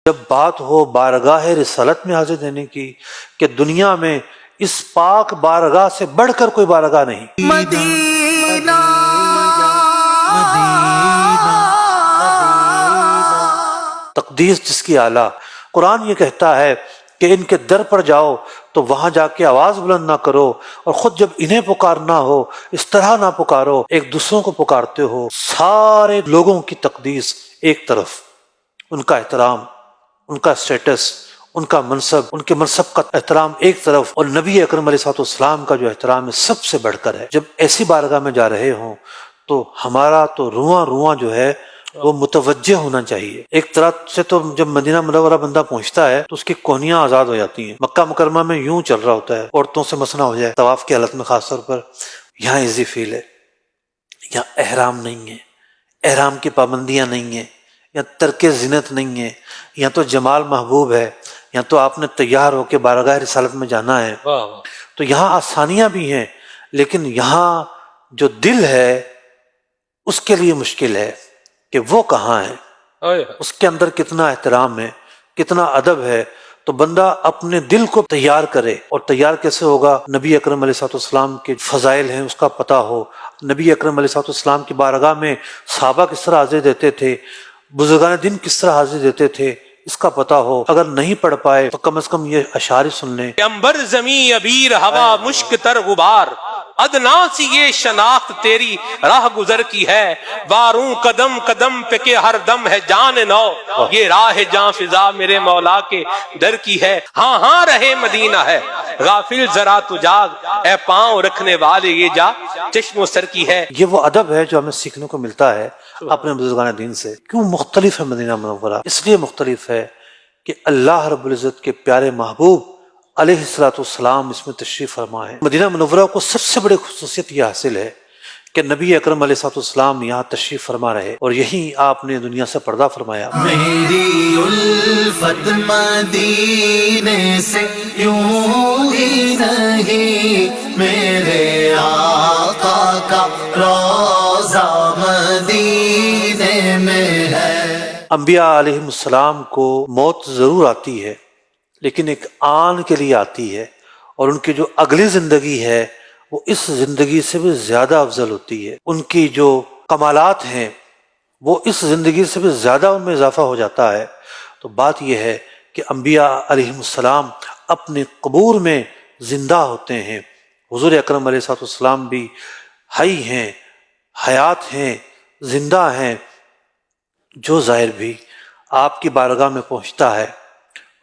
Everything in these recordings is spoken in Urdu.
جب بات ہو بارگاہ رسالت میں حاضر دینے کی کہ دنیا میں اس پاک بارگاہ سے بڑھ کر کوئی بارگاہ نہیں. مدینہ تقدیس جس کی اعلیٰ. قرآن یہ کہتا ہے کہ ان کے در پر جاؤ تو وہاں جا کے آواز بلند نہ کرو، اور خود جب انہیں پکارنا ہو اس طرح نہ پکارو، ایک دوسروں کو پکارتے ہو. سارے لوگوں کی تقدیس ایک طرف، ان کا احترام، ان کا اسٹیٹس، ان کا منصب، ان کے منصب کا احترام ایک طرف، اور نبی اکرم علیہ الصلوۃ والسلام کا جو احترام ہے سب سے بڑھ کر ہے. جب ایسی بارگاہ میں جا رہے ہوں تو ہمارا تو رواں رواں جو ہے وہ متوجہ ہونا چاہیے. ایک طرح سے تو جب مدینہ منورہ بندہ پہنچتا ہے تو اس کی کوہنیاں آزاد ہو جاتی ہیں. مکہ مکرمہ میں یوں چل رہا ہوتا ہے، عورتوں سے مسئلہ ہو جائے طواف کی حالت میں خاص طور پر. یہاں ایزی فیل ہے، یہاں احرام نہیں ہے، احرام کی پابندیاں نہیں ہیں، یہاں ترک زینت نہیں ہے، یہاں تو جمال محبوب ہے، یہاں تو آپ نے تیار ہو کے بارگاہ رسالت میں جانا ہے. تو یہاں آسانیاں بھی ہیں، لیکن یہاں جو دل ہے اس کے لیے مشکل ہے کہ وہ کہاں ہے، اس کے اندر کتنا احترام ہے، کتنا ادب ہے. تو بندہ اپنے دل کو تیار کرے. اور تیار کیسے ہوگا؟ نبی اکرم علیہ الصلوۃ والسلام کے فضائل ہیں اس کا پتہ ہو، نبی اکرم علیہ الصلوۃ والسلام کی بارگاہ میں صحابہ کس طرح حاضر دیتے تھے، بزرگان دین کس طرح حاضر دیتے تھے، اس کا پتہ ہو. اگر نہیں پڑھ پائے تو کم از کم یہ اشعار سن لیں. امبر زمیں ابیر ہوا مشک تر غبار، ادنا سی یہ شناخت تیری راہ گزر کی ہے، واروں قدم قدم پہ کہ ہر دم ہے جان نو، یہ راہ جاں فضا میرے مولا کے در کی ہے. ہاں ہاں رہے مدینہ ہے غافل ذرا تو جاگ، اے پاؤں رکھنے والے یہ جا چشم و سر کی ہے. یہ وہ ادب ہے جو ہمیں سیکھنے کو ملتا ہے اپنے بزرگان دین سے. کیوں مختلف ہے مدینہ منورہ؟ اس لیے مختلف ہے کہ اللہ رب العزت کے پیارے محبوب علیہ الصلوۃ والسلام اس میں تشریف فرما ہے. مدینہ منورہ کو سب سے بڑی خصوصیت یہ حاصل ہے کہ نبی اکرم علیہ الصلوۃ والسلام یہاں تشریف فرما رہے، اور یہی آپ نے دنیا سے پردہ فرمایا. میری الفت مدینے سے یوں ہی نہیں، میرے آقا کا روضہ مدینے میں ہے. انبیاء علیہ السلام کو موت ضرور آتی ہے، لیکن ایک آن کے لیے آتی ہے، اور ان کی جو اگلی زندگی ہے وہ اس زندگی سے بھی زیادہ افضل ہوتی ہے. ان کی جو کمالات ہیں وہ اس زندگی سے بھی زیادہ ان میں اضافہ ہو جاتا ہے. تو بات یہ ہے کہ انبیاء علیہ السلام اپنے قبور میں زندہ ہوتے ہیں. حضور اکرم علیہ السلام بھی حی ہیں، حیات ہیں، زندہ ہیں. جو ظاہر بھی آپ کی بارگاہ میں پہنچتا ہے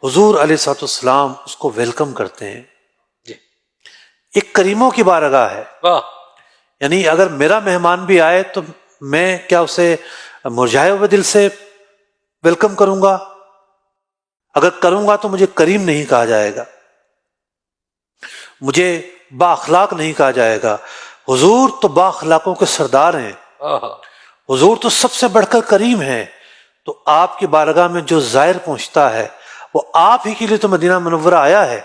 حضور علیہ السلام اس کو ویلکم کرتے ہیں. ایک کریموں کی بارگاہ ہے، یعنی اگر میرا مہمان بھی آئے تو میں کیا اسے مرجھائے ہوئے دل سے ویلکم کروں گا؟ اگر کروں گا تو مجھے کریم نہیں کہا جائے گا، مجھے با اخلاق نہیں کہا جائے گا. حضور تو با اخلاقوں کے سردار ہیں، حضور تو سب سے بڑھ کر کریم ہیں. تو آپ کی بارگاہ میں جو زائر پہنچتا ہے وہ آپ ہی کے لیے تو مدینہ منورہ آیا ہے،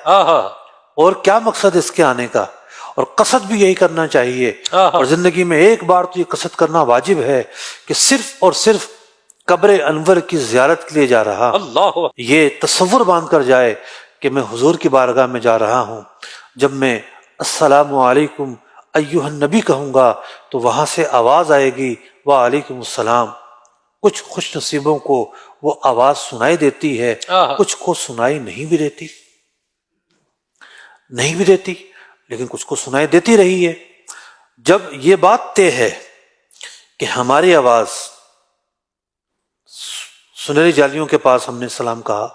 اور کیا مقصد اس کے آنے کا؟ اور قصد بھی یہی کرنا چاہیے. اور زندگی میں ایک بار تو یہ قصد کرنا واجب ہے کہ صرف اور صرف قبر انور کی زیارت کے لیے جا رہا ہوں. یہ تصور باندھ کر جائے کہ میں حضور کی بارگاہ میں جا رہا ہوں. جب میں السلام علیکم ایھا النبی کہوں گا تو وہاں سے آواز آئے گی وعلیکم السلام. کچھ خوش نصیبوں کو وہ آواز سنائی دیتی ہے، کچھ کو سنائی نہیں بھی دیتی، لیکن کچھ کو سنائی دیتی رہی ہے. جب یہ بات طے ہے کہ ہماری آواز سنہری جالیوں کے پاس ہم نے سلام کہا،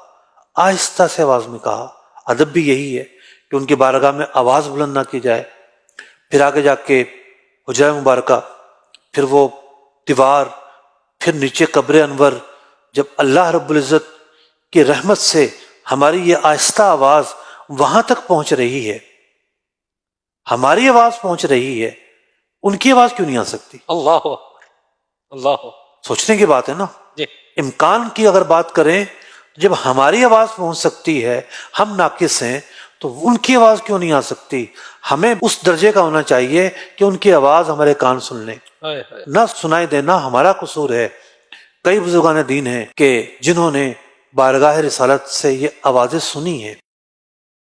آہستہ سے آواز میں کہا. ادب بھی یہی ہے کہ ان کی بارگاہ میں آواز بلند نہ کی جائے. پھر آگے جا کے حجرہ مبارکہ، پھر وہ دیوار، پھر نیچے قبر انور. جب اللہ رب العزت کی رحمت سے ہماری یہ آہستہ آواز وہاں تک پہنچ رہی ہے، ہماری آواز پہنچ رہی ہے، ان کی آواز کیوں نہیں آ سکتی؟ اللہ سوچنے کی بات ہے نا. امکان کی اگر بات کریں، جب ہماری آواز پہنچ سکتی ہے، ہم ناقص ہیں، تو ان کی آواز کیوں نہیں آ سکتی؟ ہمیں اس درجے کا ہونا چاہیے کہ ان کی آواز ہمارے کان سن لیں. نہ سنائی دینا ہمارا قصور ہے. کئی بزرگان دین ہیں کہ جنہوں نے بارگاہ رسالت سے یہ آوازیں سنی ہیں